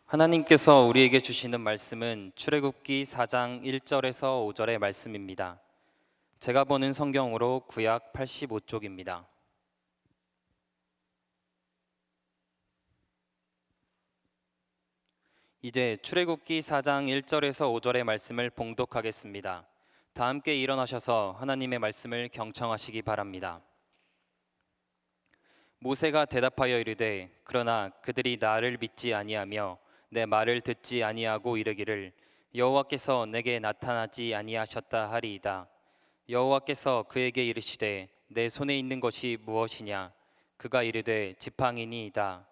하나님께서 우리에게 주시는 말씀은 출애굽기 4장 1절에서 5절의 말씀입니다. 제가 보는 성경으로 구약 85쪽입니다. 이제 출애굽기 4장 1절에서 5절의 말씀을 봉독하겠습니다. 다 함께 일어나셔서 하나님의 말씀을 경청하시기 바랍니다. 모세가 대답하여 이르되 그러나 그들이 나를 믿지 아니하며 내 말을 듣지 아니하고 이르기를 여호와께서 내게 나타나지 아니하셨다 하리이다. 여호와께서 그에게 이르시되 내 손에 있는 것이 무엇이냐? 그가 이르되 지팡이니이다.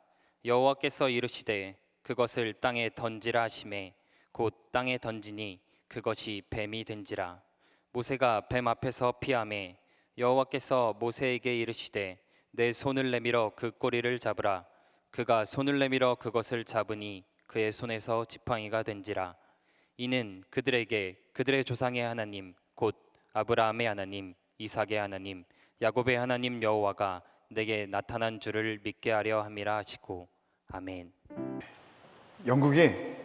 여호와께서 이르시되 그것을 땅에 던지라 하시매 곧 땅에 던지니 그것이 뱀이 된지라. 모세가 뱀 앞에서 피하매 여호와께서 모세에게 이르시되 내 손을 내밀어 그 꼬리를 잡으라. 그가 손을 내밀어 그것을 잡으니 그의 손에서 지팡이가 된지라. 이는 그들에게 그들의 조상의 하나님 곧 아브라함의 하나님, 이삭의 하나님, 야곱의 하나님 여호와가 내게 나타난 줄을 믿게 하려 함이라 하시고 아멘. 영국의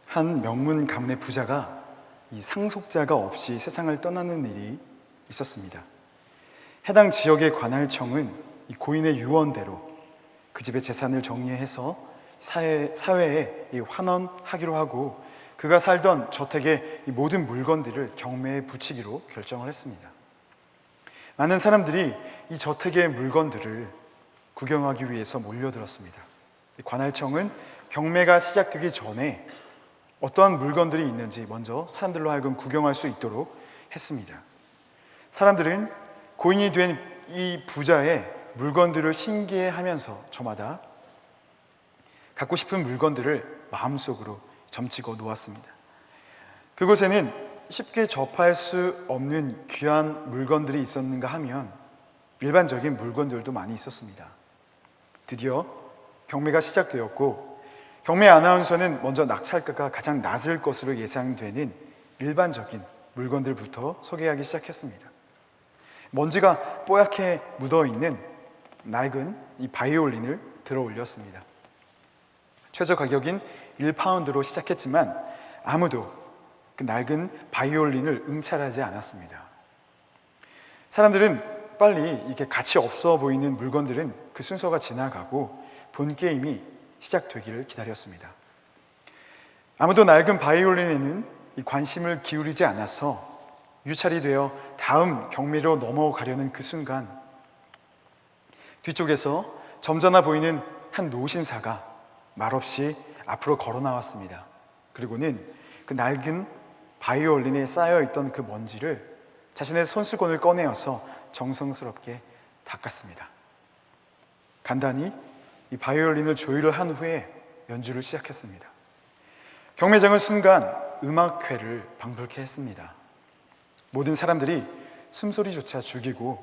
한 명문 가문의 부자가 이 상속자가 없이 세상을 떠나는 일이 있었습니다. 해당 지역의 관할청은 이 고인의 유언대로 그 집의 재산을 정리해서 사회에 환원하기로 하고 그가 살던 저택의 이 모든 물건들을 경매에 붙이기로 결정을 했습니다. 많은 사람들이 이 저택의 물건들을 구경하기 위해서 몰려들었습니다. 관할청은 경매가 시작되기 전에 어떠한 물건들이 있는지 먼저 사람들로 하여금 구경할 수 있도록 했습니다. 사람들은 고인이 된 이 부자의 물건들을 신기해하면서 저마다 갖고 싶은 물건들을 마음속으로 점치고 놓았습니다. 그곳에는 쉽게 접할 수 없는 귀한 물건들이 있었는가 하면 일반적인 물건들도 많이 있었습니다. 드디어 경매가 시작되었고 경매 아나운서는 먼저 낙찰가가 가장 낮을 것으로 예상되는 일반적인 물건들부터 소개하기 시작했습니다. 먼지가 뽀얗게 묻어있는 낡은 이 바이올린을 들어 올렸습니다. 최저 가격인 1파운드로 시작했지만 아무도 그 낡은 바이올린을 응찰하지 않았습니다. 사람들은 빨리 이렇게 가치 없어 보이는 물건들은 그 순서가 지나가고 본 게임이 시작되기를 기다렸습니다. 아무도 낡은 바이올린에는 이 관심을 기울이지 않아서 유찰이 되어 다음 경매로 넘어가려는 그 순간 뒤쪽에서 점잖아 보이는 한 노신사가 말없이 앞으로 걸어 나왔습니다. 그리고는 그 낡은 바이올린에 쌓여있던 그 먼지를 자신의 손수건을 꺼내어서 정성스럽게 닦았습니다. 간단히 이 바이올린을 조율을 한 후에 연주를 시작했습니다. 경매장은 순간 음악회를 방불케 했습니다. 모든 사람들이 숨소리조차 죽이고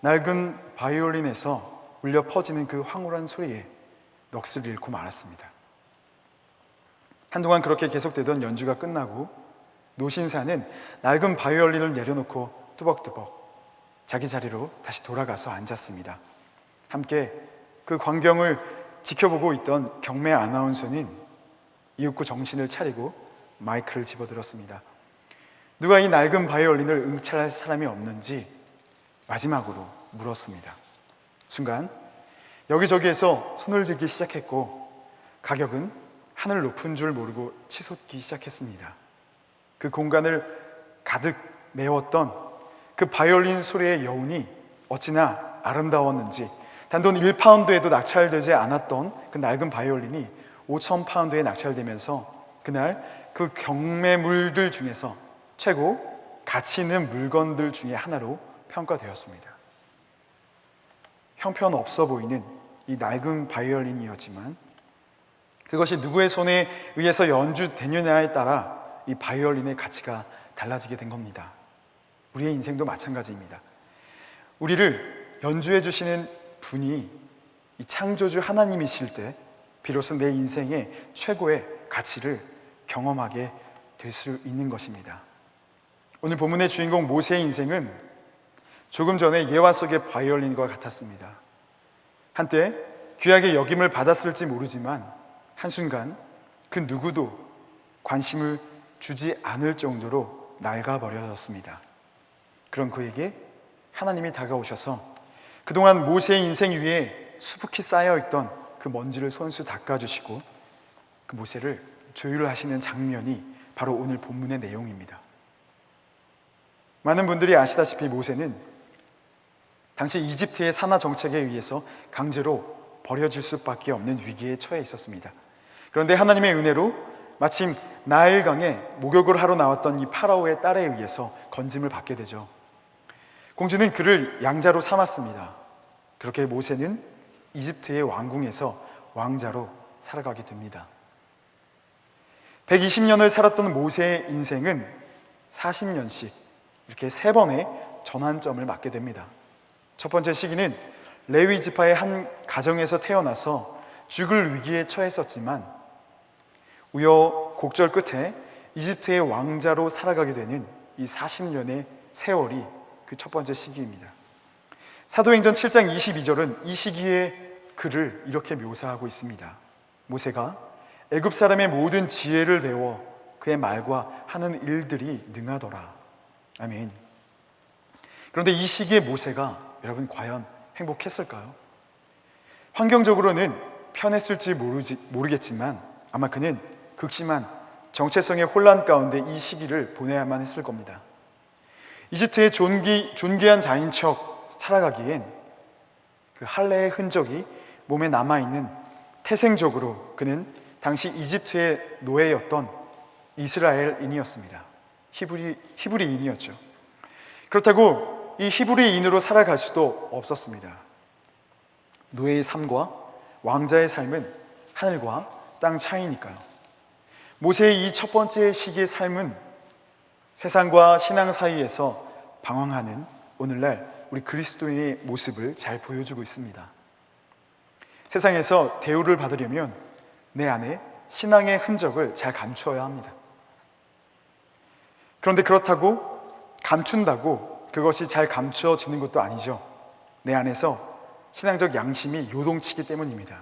낡은 바이올린에서 울려 퍼지는 그 황홀한 소리에 넋을 잃고 말았습니다. 한동안 그렇게 계속되던 연주가 끝나고 노신사는 낡은 바이올린을 내려놓고 뚜벅뚜벅 자기 자리로 다시 돌아가서 앉았습니다. 함께 그 광경을 지켜보고 있던 경매 아나운서는 이윽고 정신을 차리고 마이크를 집어들었습니다. 누가 이 낡은 바이올린을 응찰할 사람이 없는지 마지막으로 물었습니다. 순간 여기저기에서 손을 들기 시작했고 가격은 하늘 높은 줄 모르고 치솟기 시작했습니다. 그 공간을 가득 메웠던 그 바이올린 소리의 여운이 어찌나 아름다웠는지 단돈 1파운드에도 낙찰되지 않았던 그 낡은 바이올린이 5,000파운드에 낙찰되면서 그날 그 경매물들 중에서 최고 가치 있는 물건들 중에 하나로 평가되었습니다. 형편없어 보이는 이 낡은 바이올린이었지만 그것이 누구의 손에 의해서 연주되느냐에 따라 이 바이올린의 가치가 달라지게 된 겁니다. 우리의 인생도 마찬가지입니다. 우리를 연주해 주시는 분이 이 창조주 하나님이실 때 비로소 내 인생의 최고의 가치를 경험하게 될 수 있는 것입니다. 오늘 본문의 주인공 모세의 인생은 조금 전에 예화 속의 바이올린과 같았습니다. 한때 귀하게 여김을 받았을지 모르지만 한순간 그 누구도 관심을 주지 않을 정도로 낡아버려졌습니다. 그런 그에게 하나님이 다가오셔서 그동안 모세의 인생 위에 수북히 쌓여있던 그 먼지를 손수 닦아주시고 그 모세를 조율하시는 장면이 바로 오늘 본문의 내용입니다. 많은 분들이 아시다시피 모세는 당시 이집트의 산하 정책에 의해서 강제로 버려질 수밖에 없는 위기에 처해 있었습니다. 그런데 하나님의 은혜로 마침 나일강에 목욕을 하러 나왔던 이 파라오의 딸에 의해서 건짐을 받게 되죠. 공주는 그를 양자로 삼았습니다. 그렇게 모세는 이집트의 왕궁에서 왕자로 살아가게 됩니다. 120년을 살았던 모세의 인생은 40년씩 이렇게 3번의 전환점을 맞게 됩니다. 첫 번째 시기는 레위 지파의 한 가정에서 태어나서 죽을 위기에 처했었지만 우여곡절 끝에 이집트의 왕자로 살아가게 되는 이 40년의 세월이 그 첫 번째 시기입니다. 사도행전 7장 22절은 이 시기의 그를 이렇게 묘사하고 있습니다. 모세가 애굽 사람의 모든 지혜를 배워 그의 말과 하는 일들이 능하더라. 아멘. 그런데 이 시기의 모세가 여러분 과연 행복했을까요? 환경적으로는 편했을지 모르겠지만 아마 그는 극심한 정체성의 혼란 가운데 이 시기를 보내야만 했을 겁니다. 이집트의 존귀한 자인 척 살아가기엔 그 할례의 흔적이 몸에 남아있는 태생적으로 그는 당시 이집트의 노예였던 이스라엘인이었습니다. 히브리인이었죠. 그렇다고 이 히브리인으로 살아갈 수도 없었습니다. 노예의 삶과 왕자의 삶은 하늘과 땅 차이니까요. 모세의 이 첫 번째 시기의 삶은 세상과 신앙 사이에서 방황하는 오늘날 우리 그리스도인의 모습을 잘 보여주고 있습니다. 세상에서 대우를 받으려면 내 안에 신앙의 흔적을 잘 감춰야 합니다. 그런데 그렇다고 감춘다고 그것이 잘 감추어지는 것도 아니죠. 내 안에서 신앙적 양심이 요동치기 때문입니다.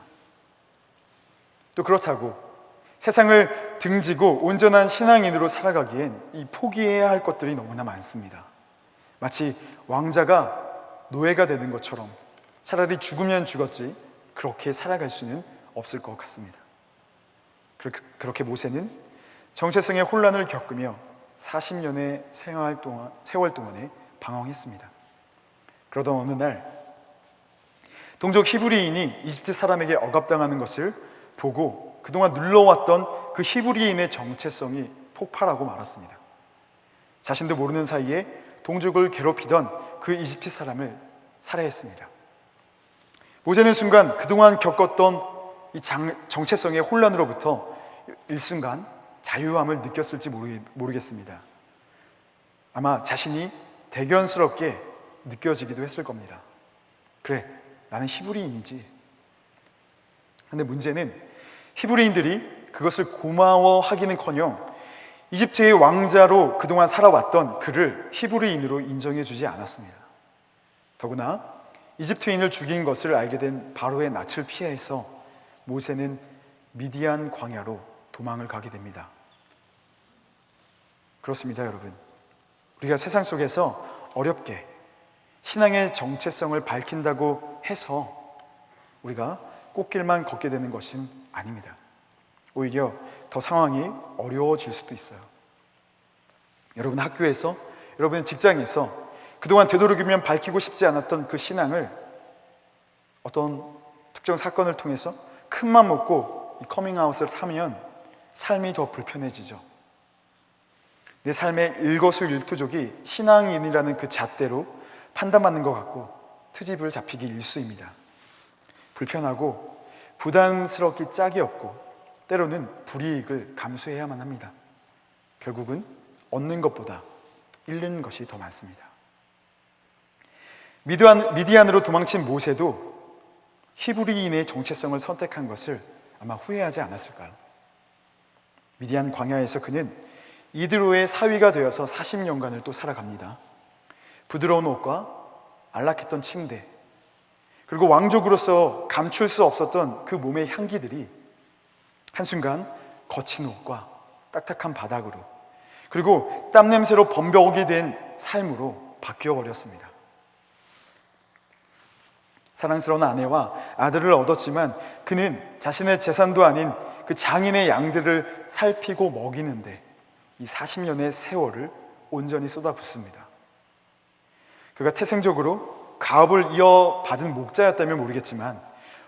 또 그렇다고 세상을 등지고 온전한 신앙인으로 살아가기엔 이 포기해야 할 것들이 너무나 많습니다. 마치 왕자가 노예가 되는 것처럼 차라리 죽으면 죽었지 그렇게 살아갈 수는 없을 것 같습니다. 그렇게 모세는 정체성의 혼란을 겪으며 40년의 세월 동안에 방황했습니다. 그러던 어느 날 동족 히브리인이 이집트 사람에게 억압당하는 것을 보고 그동안 눌러왔던 그 히브리인의 정체성이 폭발하고 말았습니다. 자신도 모르는 사이에 동족을 괴롭히던 그 이집트 사람을 살해했습니다. 모세는 순간 그동안 겪었던 이 정체성의 혼란으로부터 일순간 자유함을 느꼈을지 모르겠습니다. 아마 자신이 대견스럽게 느껴지기도 했을 겁니다. 그래, 나는 히브리인이지. 그런데 문제는 히브리인들이 그것을 고마워하기는커녕 이집트의 왕자로 그동안 살아왔던 그를 히브리인으로 인정해주지 않았습니다. 더구나 이집트인을 죽인 것을 알게 된 바로의 낯을 피해서 모세는 미디안 광야로 도망을 가게 됩니다. 그렇습니다, 여러분. 우리가 세상 속에서 어렵게 신앙의 정체성을 밝힌다고 해서 우리가 꽃길만 걷게 되는 것은 아닙니다. 오히려 더 상황이 어려워질 수도 있어요. 여러분 학교에서, 여러분 직장에서 그동안 되도록이면 밝히고 싶지 않았던 그 신앙을 어떤 특정 사건을 통해서 큰맘 먹고 이 커밍아웃을 하면 삶이 더 불편해지죠. 내 삶의 일거수일투족이 신앙인이라는 그 잣대로 판단받는 것 같고 트집을 잡히기 일쑤입니다. 불편하고 부담스럽기 짝이 없고 때로는 불이익을 감수해야만 합니다. 결국은 얻는 것보다 잃는 것이 더 많습니다. 미디안으로 도망친 모세도 히브리인의 정체성을 선택한 것을 아마 후회하지 않았을까요? 미디안 광야에서 그는 이드로의 사위가 되어서 40년간을 또 살아갑니다. 부드러운 옷과 안락했던 침대, 그리고 왕족으로서 감출 수 없었던 그 몸의 향기들이 한순간 거친 옷과 딱딱한 바닥으로, 그리고 땀 냄새로 범벅이 된 삶으로 바뀌어 버렸습니다. 사랑스러운 아내와 아들을 얻었지만 그는 자신의 재산도 아닌 그 장인의 양들을 살피고 먹이는데 이 40년의 세월을 온전히 쏟아붓습니다. 그가 태생적으로 가업을 이어받은 목자였다면 모르겠지만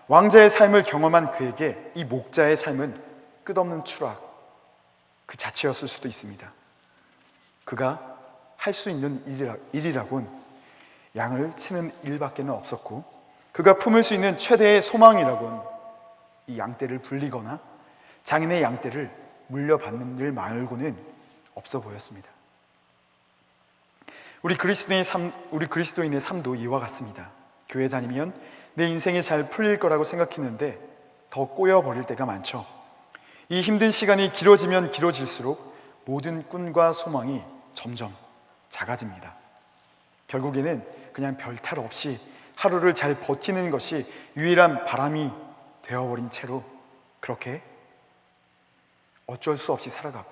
왕자의 삶을 경험한 그에게 이 목자의 삶은 끝없는 추락 그 자체였을 수도 있습니다. 그가 할 수 있는 일이라곤 양을 치는 일밖에 없었고, 그가 품을 수 있는 최대의 소망이라곤 이 양떼를 불리거나 장인의 양떼를 물려받는 일 말고는 없어 보였습니다. 우리 그리스도인의 삶도 이와 같습니다. 교회 다니면 내 인생이 잘 풀릴 거라고 생각했는데 더 꼬여버릴 때가 많죠. 이 힘든 시간이 길어지면 길어질수록 모든 꿈과 소망이 점점 작아집니다. 결국에는 그냥 별탈 없이 하루를 잘 버티는 것이 유일한 바람이 되어버린 채로 그렇게 어쩔 수 없이 살아가고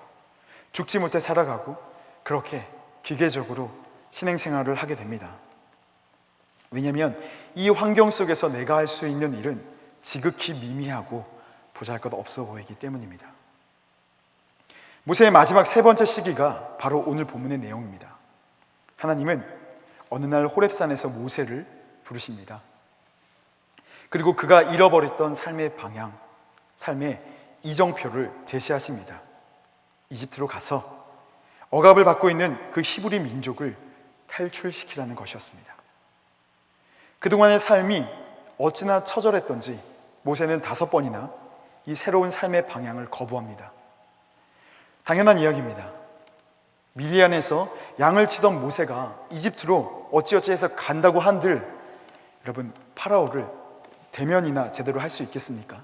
죽지 못해 살아가고 그렇게 기계적으로 신행생활을 하게 됩니다. 왜냐하면 이 환경 속에서 내가 할 수 있는 일은 지극히 미미하고 보잘것없어 보이기 때문입니다. 모세의 마지막 세 번째 시기가 바로 오늘 본문의 내용입니다. 하나님은 어느 날 호렙산에서 모세를 부르십니다. 그리고 그가 잃어버렸던 삶의 방향, 삶의 이정표를 제시하십니다. 이집트로 가서 억압을 받고 있는 그 히브리 민족을 탈출시키라는 것이었습니다. 그동안의 삶이 어찌나 처절했던지 모세는 5번이나 이 새로운 삶의 방향을 거부합니다. 당연한 이야기입니다. 미디안에서 양을 치던 모세가 이집트로 어찌어찌 해서 간다고 한들 여러분, 파라오를 대면이나 제대로 할 수 있겠습니까?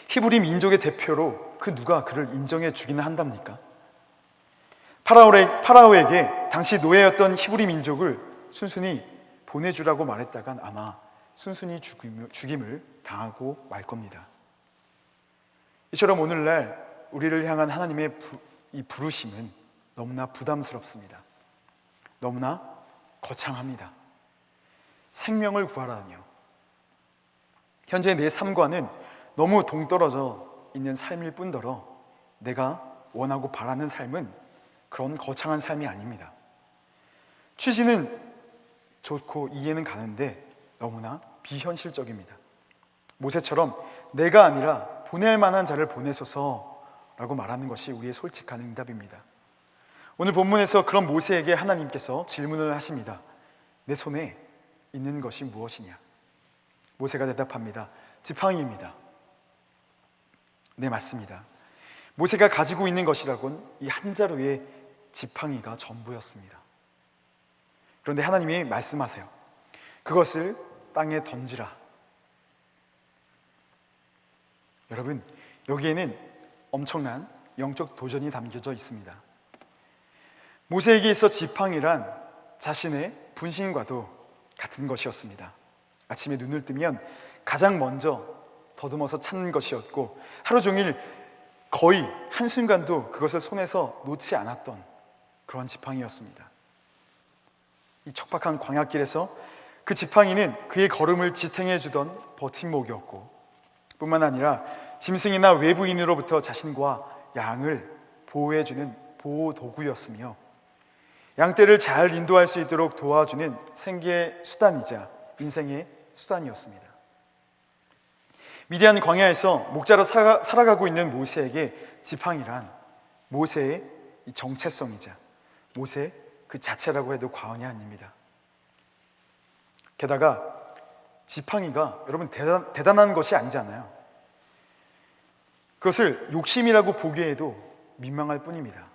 히브리 민족의 대표로 그 누가 그를 인정해 주기는 한답니까? 파라오에게 당시 노예였던 히브리 민족을 순순히 보내주라고 말했다간 아마 순순히 죽임을 당하고 말 겁니다. 이처럼 오늘날 우리를 향한 하나님의 이 부르심은 너무나 부담스럽습니다. 너무나 거창합니다. 생명을 구하라니요. 현재 내 삶과는 너무 동떨어져 있는 삶일 뿐더러 내가 원하고 바라는 삶은 그런 거창한 삶이 아닙니다. 취지는 좋고 이해는 가는데 너무나 비현실적입니다. 모세처럼 내가 아니라 보낼 만한 자를 보내소서라고 말하는 것이 우리의 솔직한 응답입니다. 오늘 본문에서 그런 모세에게 하나님께서 질문을 하십니다. 내 손에 있는 것이 무엇이냐? 모세가 대답합니다. 지팡이입니다. 네, 맞습니다. 모세가 가지고 있는 것이라곤 이 한 자루의 지팡이가 전부였습니다. 그런데 하나님이 말씀하세요. 그것을 땅에 던지라. 여러분, 여기에는 엄청난 영적 도전이 담겨져 있습니다. 모세에게 있어 지팡이란 자신의 분신과도 같은 것이었습니다. 아침에 눈을 뜨면 가장 먼저 더듬어서 찾는 것이었고 하루 종일 거의 한순간도 그것을 손에서 놓지 않았던 그런 지팡이였습니다. 이 척박한 광야길에서 그 지팡이는 그의 걸음을 지탱해 주던 버팀목이었고 뿐만 아니라 짐승이나 외부인으로부터 자신과 양을 보호해 주는 보호 도구였으며 양떼를 잘 인도할 수 있도록 도와주는 생계의 수단이자 인생의 수단이었습니다. 미디안 광야에서 목자로 살아가고 있는 모세에게 지팡이란 모세의 정체성이자 모세 그 자체라고 해도 과언이 아닙니다. 게다가 지팡이가 여러분 대단한 것이 아니잖아요. 그것을 욕심이라고 보기에도 민망할 뿐입니다.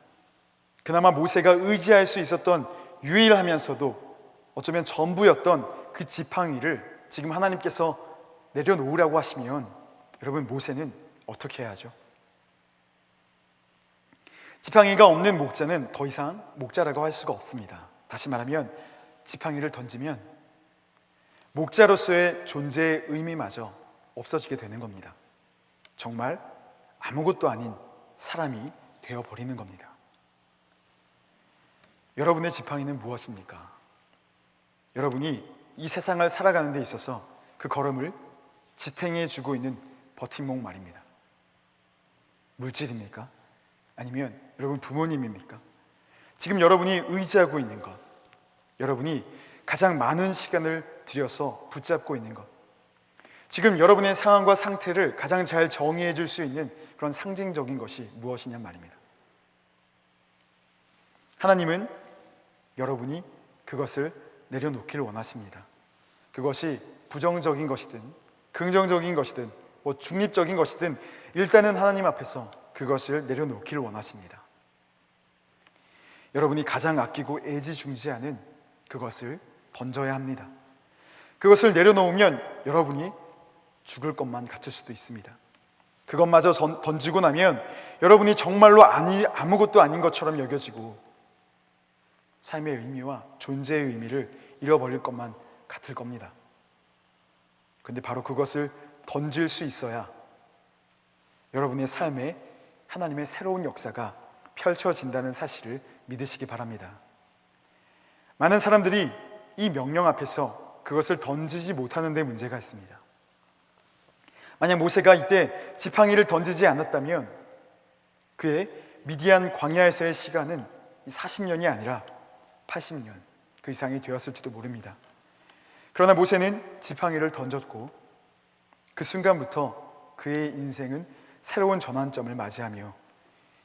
그나마 모세가 의지할 수 있었던 유일하면서도 어쩌면 전부였던 그 지팡이를 지금 하나님께서 내려놓으라고 하시면 여러분, 모세는 어떻게 해야죠? 지팡이가 없는 목자는 더 이상 목자라고 할 수가 없습니다. 다시 말하면 지팡이를 던지면 목자로서의 존재의 의미마저 없어지게 되는 겁니다. 정말 아무것도 아닌 사람이 되어버리는 겁니다. 여러분의 지팡이는 무엇입니까? 여러분이 이 세상을 살아가는 데 있어서 그 걸음을 지탱해 주고 있는 버팀목 말입니다. 물질입니까? 아니면 여러분 부모님입니까? 지금 여러분이 의지하고 있는 것, 여러분이 가장 많은 시간을 들여서 붙잡고 있는 것, 지금 여러분의 상황과 상태를 가장 잘 정의해 줄 수 있는 그런 상징적인 것이 무엇이냐 말입니다. 하나님은 여러분이 그것을 내려놓기를 원하십니다. 그것이 부정적인 것이든 긍정적인 것이든 중립적인 것이든 일단은 하나님 앞에서 그것을 내려놓기를 원하십니다. 여러분이 가장 아끼고 애지중지하는 그것을 던져야 합니다. 그것을 내려놓으면 여러분이 죽을 것만 같을 수도 있습니다. 그것마저 던지고 나면 여러분이 정말로 아무것도 아닌 것처럼 여겨지고 삶의 의미와 존재의 의미를 잃어버릴 것만 같을 겁니다. 그런데 바로 그것을 던질 수 있어야 여러분의 삶에 하나님의 새로운 역사가 펼쳐진다는 사실을 믿으시기 바랍니다. 많은 사람들이 이 명령 앞에서 그것을 던지지 못하는 데 문제가 있습니다. 만약 모세가 이때 지팡이를 던지지 않았다면 그의 미디안 광야에서의 시간은 40년이 아니라 80년 그 이상이 되었을지도 모릅니다. 그러나 모세는 지팡이를 던졌고 그 순간부터 그의 인생은 새로운 전환점을 맞이하며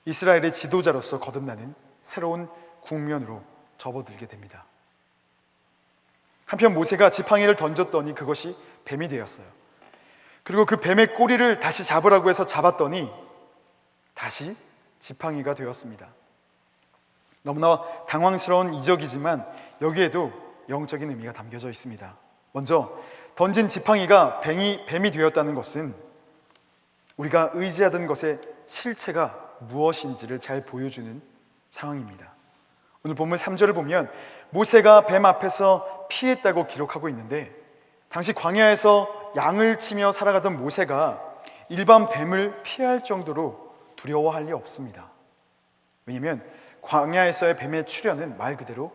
이스라엘의 지도자로서 거듭나는 새로운 국면으로 접어들게 됩니다. 한편 모세가 지팡이를 던졌더니 그것이 뱀이 되었어요. 그리고 그 뱀의 꼬리를 다시 잡으라고 해서 잡았더니 다시 지팡이가 되었습니다. 너무나 당황스러운 이적이지만 여기에도 영적인 의미가 담겨져 있습니다. 먼저 던진 지팡이가 뱀이 되었다는 것은 우리가 의지하던 것의 실체가 무엇인지를 잘 보여주는 상황입니다. 오늘 본문 3절을 보면 모세가 뱀 앞에서 피했다고 기록하고 있는데 당시 광야에서 양을 치며 살아가던 모세가 일반 뱀을 피할 정도로 두려워할 리 없습니다. 왜냐하면 광야에서의 뱀의 출현은 말 그대로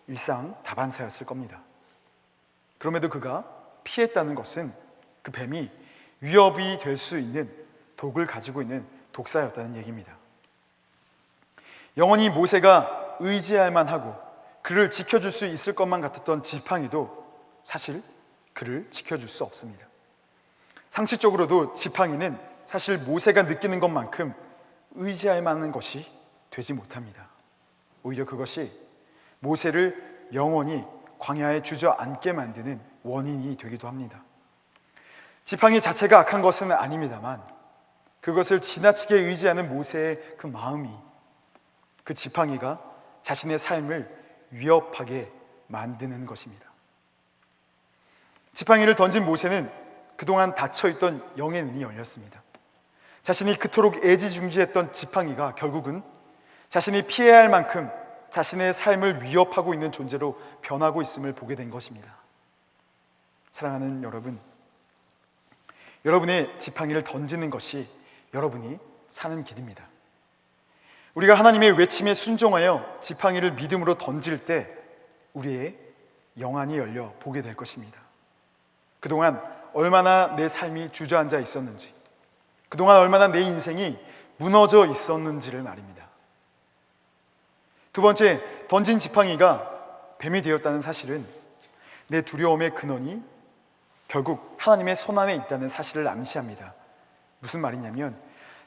일상 다반사였을 겁니다. 그럼에도 그가 피했다는 것은 그 뱀이 위협이 될 수 있는 독을 가지고 있는 독사였다는 얘기입니다. 영원히 모세가 의지할 만하고 그를 지켜줄 수 있을 것만 같았던 지팡이도 사실 그를 지켜줄 수 없습니다. 상식적으로도 지팡이는 사실 모세가 느끼는 것만큼 의지할 만한 것이 되지 못합니다. 오히려 그것이 모세를 영원히 광야에 주저앉게 만드는 원인이 되기도 합니다. 지팡이 자체가 악한 것은 아닙니다만 그것을 지나치게 의지하는 모세의 그 마음이 그 지팡이가 자신의 삶을 위협하게 만드는 것입니다. 지팡이를 던진 모세는 그동안 닫혀있던 영의 눈이 열렸습니다. 자신이 그토록 애지중지했던 지팡이가 결국은 자신이 피해야 할 만큼 자신의 삶을 위협하고 있는 존재로 변하고 있음을 보게 된 것입니다. 사랑하는 여러분, 여러분의 지팡이를 던지는 것이 여러분이 사는 길입니다. 우리가 하나님의 외침에 순종하여 지팡이를 믿음으로 던질 때 우리의 영안이 열려 보게 될 것입니다. 그동안 얼마나 내 삶이 주저앉아 있었는지, 그동안 얼마나 내 인생이 무너져 있었는지를 말입니다. 두 번째, 던진 지팡이가 뱀이 되었다는 사실은 내 두려움의 근원이 결국 하나님의 손안에 있다는 사실을 암시합니다. 무슨 말이냐면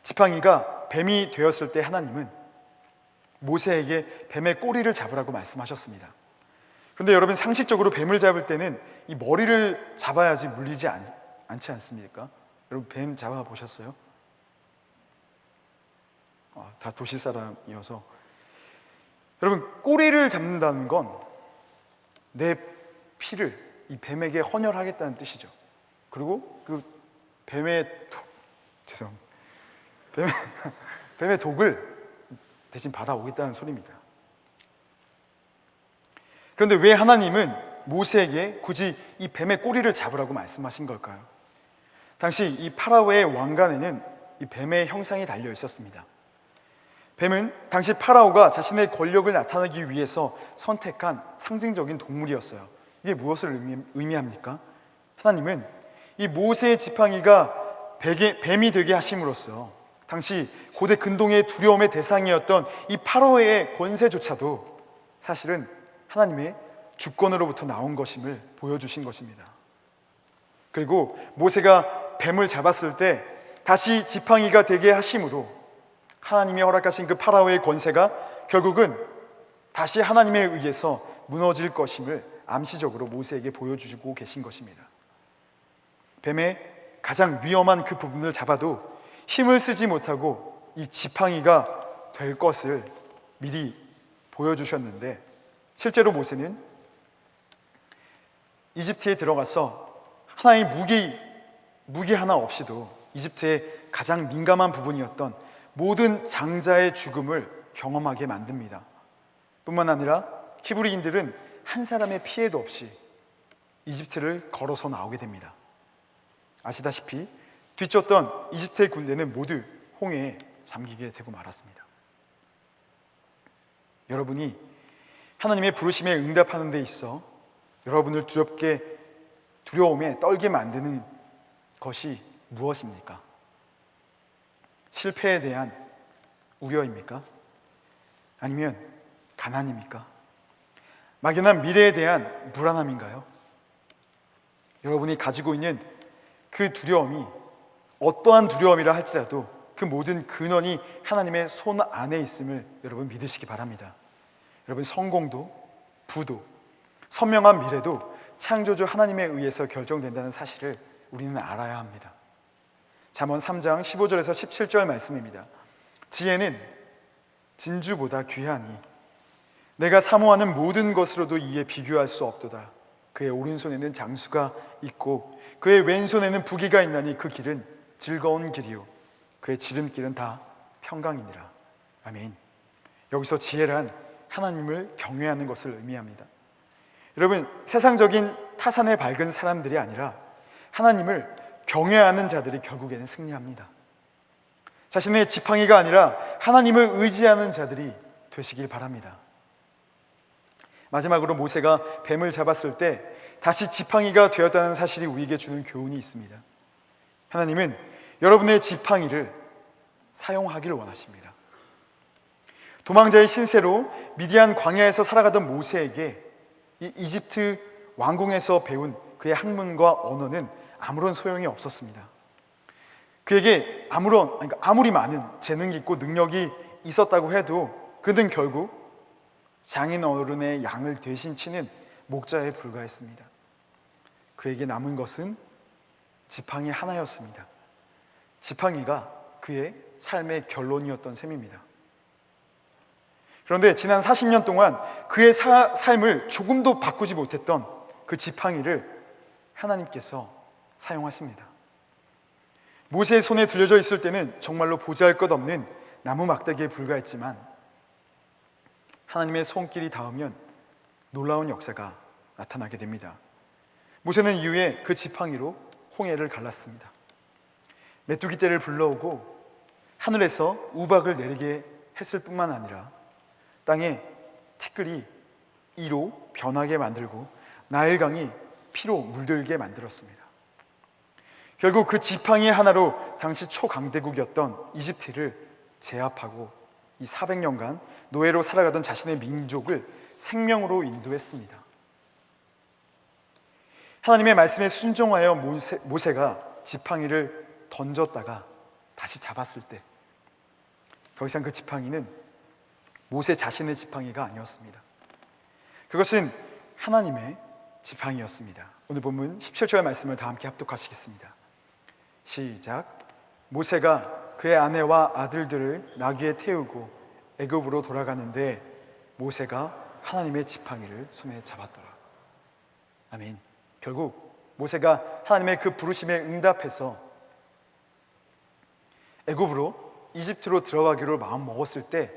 지팡이가 뱀이 되었을 때 하나님은 모세에게 뱀의 꼬리를 잡으라고 말씀하셨습니다. 그런데 여러분, 상식적으로 뱀을 잡을 때는 이 머리를 잡아야지 물리지 않지 않습니까? 여러분, 뱀 잡아보셨어요? 다 도시 사람이어서. 여러분, 꼬리를 잡는다는 건 내 피를 이 뱀에게 헌혈하겠다는 뜻이죠. 그리고 그 뱀의 뱀의 독을 대신 받아오겠다는 소리입니다. 그런데 왜 하나님은 모세에게 굳이 이 뱀의 꼬리를 잡으라고 말씀하신 걸까요? 당시 이 파라오의 왕관에는 이 뱀의 형상이 달려 있었습니다. 뱀은 당시 파라오가 자신의 권력을 나타내기 위해서 선택한 상징적인 동물이었어요. 이게 무엇을 의미합니까? 하나님은 이 모세의 지팡이가 뱀이 되게 하심으로써 당시 고대 근동의 두려움의 대상이었던 이 파라오의 권세조차도 사실은 하나님의 주권으로부터 나온 것임을 보여주신 것입니다. 그리고 모세가 뱀을 잡았을 때 다시 지팡이가 되게 하심으로 하나님이 허락하신 그 파라오의 권세가 결국은 다시 하나님에 의해서 무너질 것임을 암시적으로 모세에게 보여주시고 계신 것입니다. 뱀의 가장 위험한 그 부분을 잡아도 힘을 쓰지 못하고 이 지팡이가 될 것을 미리 보여주셨는데, 실제로 모세는 이집트에 들어가서 하나의 무기 하나 없이도 이집트의 가장 민감한 부분이었던 모든 장자의 죽음을 경험하게 만듭니다. 뿐만 아니라 히브리인들은 한 사람의 피해도 없이 이집트를 걸어서 나오게 됩니다. 아시다시피 뒤쫓던 이집트의 군대는 모두 홍해에 잠기게 되고 말았습니다. 여러분이 하나님의 부르심에 응답하는 데 있어 여러분을 두려움에 떨게 만드는 것이 무엇입니까? 실패에 대한 우려입니까? 아니면 가난입니까? 막연한 미래에 대한 불안함인가요? 여러분이 가지고 있는 그 두려움이 어떠한 두려움이라 할지라도 그 모든 근원이 하나님의 손 안에 있음을 여러분 믿으시기 바랍니다. 여러분, 성공도 부도 선명한 미래도 창조주 하나님에 의해서 결정된다는 사실을 우리는 알아야 합니다. 잠언 3장 15절에서 17절 말씀입니다. 지혜는 진주보다 귀하니 내가 사모하는 모든 것으로도 이에 비교할 수 없도다. 그의 오른손에는 장수가 있고 그의 왼손에는 부귀가 있나니 그 길은 즐거운 길이요 그의 지름길은 다 평강이니라. 아멘. 여기서 지혜란 하나님을 경외하는 것을 의미합니다. 여러분, 세상적인 타산에 밝은 사람들이 아니라 하나님을 경외하는 자들이 결국에는 승리합니다. 자신의 지팡이가 아니라 하나님을 의지하는 자들이 되시길 바랍니다. 마지막으로 모세가 뱀을 잡았을 때 다시 지팡이가 되었다는 사실이 우리에게 주는 교훈이 있습니다. 하나님은 여러분의 지팡이를 사용하기를 원하십니다. 도망자의 신세로 미디안 광야에서 살아가던 모세에게 이 이집트 왕궁에서 배운 그의 학문과 언어는 아무런 소용이 없었습니다. 그에게 아무리 많은 재능이 있고 능력이 있었다고 해도 그는 결국 장인 어른의 양을 대신 치는 목자에 불과했습니다. 그에게 남은 것은 지팡이 하나였습니다. 지팡이가 그의 삶의 결론이었던 셈입니다. 그런데 지난 40년 동안 그의 삶을 조금도 바꾸지 못했던 그 지팡이를 하나님께서 사용하십니다. 모세의 손에 들려져 있을 때는 정말로 보잘것없는 나무 막대기에 불과했지만 하나님의 손길이 닿으면 놀라운 역사가 나타나게 됩니다. 모세는 이후에 그 지팡이로 홍해를 갈랐습니다. 메뚜기 떼를 불러오고 하늘에서 우박을 내리게 했을 뿐만 아니라 땅에 티끌이 이로 변하게 만들고 나일강이 피로 물들게 만들었습니다. 결국 그 지팡이 하나로 당시 초강대국이었던 이집트를 제압하고 이 400년간 노예로 살아가던 자신의 민족을 생명으로 인도했습니다. 하나님의 말씀에 순종하여 모세가 지팡이를 던졌다가 다시 잡았을 때 더 이상 그 지팡이는 모세 자신의 지팡이가 아니었습니다. 그것은 하나님의 지팡이였습니다. 오늘 본문 17절 말씀을 다 함께 합독하시겠습니다. 시작. 모세가 그의 아내와 아들들을 나귀에 태우고 애굽으로 돌아가는데 모세가 하나님의 지팡이를 손에 잡았더라. 아멘. 결국 모세가 하나님의 그 부르심에 응답해서 애굽으로 이집트로 들어가기로 마음 먹었을 때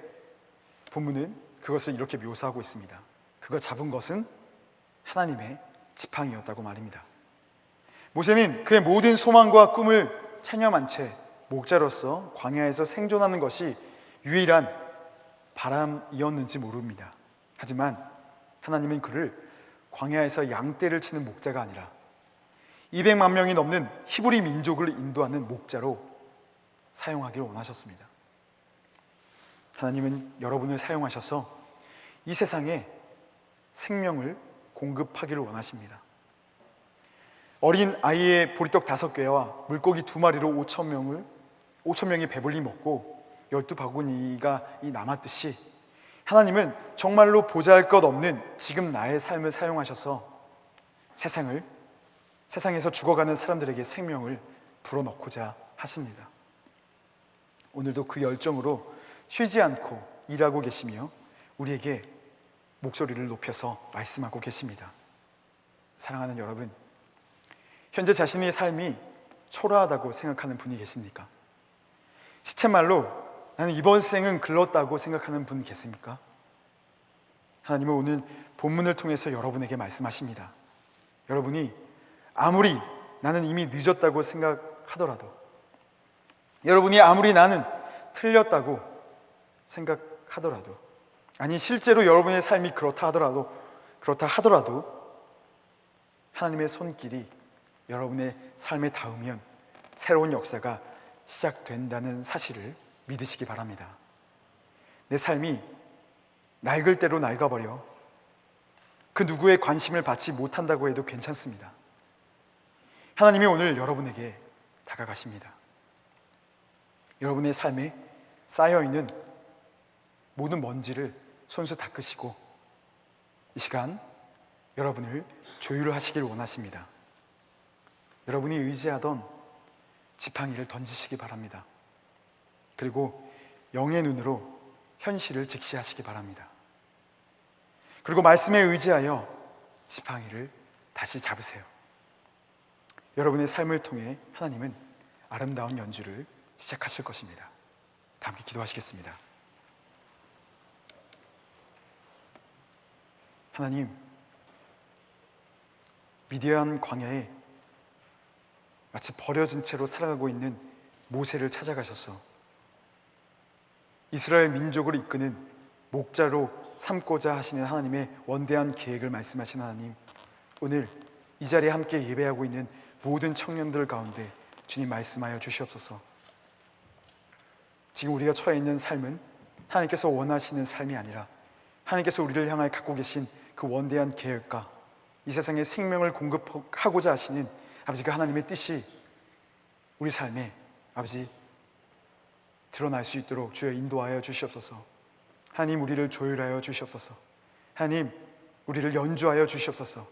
본문은 그것을 이렇게 묘사하고 있습니다. 그걸 잡은 것은 하나님의 지팡이였다고 말입니다. 모세는 그의 모든 소망과 꿈을 체념한 채 목자로서 광야에서 생존하는 것이 유일한 바람이었는지 모릅니다. 하지만 하나님은 그를 광야에서 양떼를 치는 목자가 아니라 200만 명이 넘는 히브리 민족을 인도하는 목자로 사용하기를 원하셨습니다. 하나님은 여러분을 사용하셔서 이 세상에 생명을 공급하기를 원하십니다. 어린 아이의 보리떡 5개와 물고기 2마리로 5천 명이 배불리 먹고 12바구니가 남았듯이 하나님은 정말로 보잘것 없는 지금 나의 삶을 사용하셔서 세상에서 죽어가는 사람들에게 생명을 불어넣고자 하십니다. 오늘도 그 열정으로 쉬지 않고 일하고 계시며 우리에게 목소리를 높여서 말씀하고 계십니다. 사랑하는 여러분, 현재 자신의 삶이 초라하다고 생각하는 분이 계십니까? 시쳇말로 나는 이번 생은 글렀다고 생각하는 분 계십니까? 하나님은 오늘 본문을 통해서 여러분에게 말씀하십니다. 여러분이 아무리 나는 이미 늦었다고 생각하더라도, 여러분이 아무리 나는 틀렸다고 생각하더라도, 아니 실제로 여러분의 삶이 그렇다 하더라도 하나님의 손길이 여러분의 삶에 닿으면 새로운 역사가 시작된다는 사실을 믿으시기 바랍니다. 내 삶이 낡을 대로 낡아버려 그 누구의 관심을 받지 못한다고 해도 괜찮습니다. 하나님이 오늘 여러분에게 다가가십니다. 여러분의 삶에 쌓여있는 모든 먼지를 손수 닦으시고 이 시간 여러분을 조율하시길 원하십니다. 여러분이 의지하던 지팡이를 던지시기 바랍니다. 그리고 영의 눈으로 현실을 직시하시기 바랍니다. 그리고 말씀에 의지하여 지팡이를 다시 잡으세요. 여러분의 삶을 통해 하나님은 아름다운 연주를 시작하실 것입니다. 다 함께 기도하시겠습니다. 하나님, 미디안 광야에 마치 버려진 채로 살아가고 있는 모세를 찾아가셔서 이스라엘 민족을 이끄는 목자로 삼고자 하시는 하나님의 원대한 계획을 말씀하신 하나님, 오늘 이 자리에 함께 예배하고 있는 모든 청년들 가운데 주님 말씀하여 주시옵소서. 지금 우리가 처해 있는 삶은 하나님께서 원하시는 삶이 아니라 하나님께서 우리를 향하여 갖고 계신 그 원대한 계획과 이 세상에 생명을 공급하고자 하시는 아버지 그 하나님의 뜻이 우리 삶에 아버지 드러날 수 있도록 주여 인도하여 주시옵소서. 하나님, 우리를 조율하여 주시옵소서. 하나님, 우리를 연주하여 주시옵소서.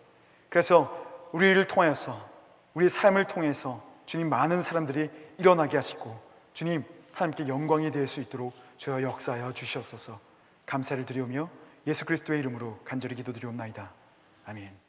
그래서 우리를 통하여서, 우리의 삶을 통해서 주님 많은 사람들이 일어나게 하시고 주님 하나님께 영광이 될 수 있도록 주여 역사하여 주시옵소서. 감사를 드리오며 예수 그리스도의 이름으로 간절히 기도드리옵나이다. 아멘.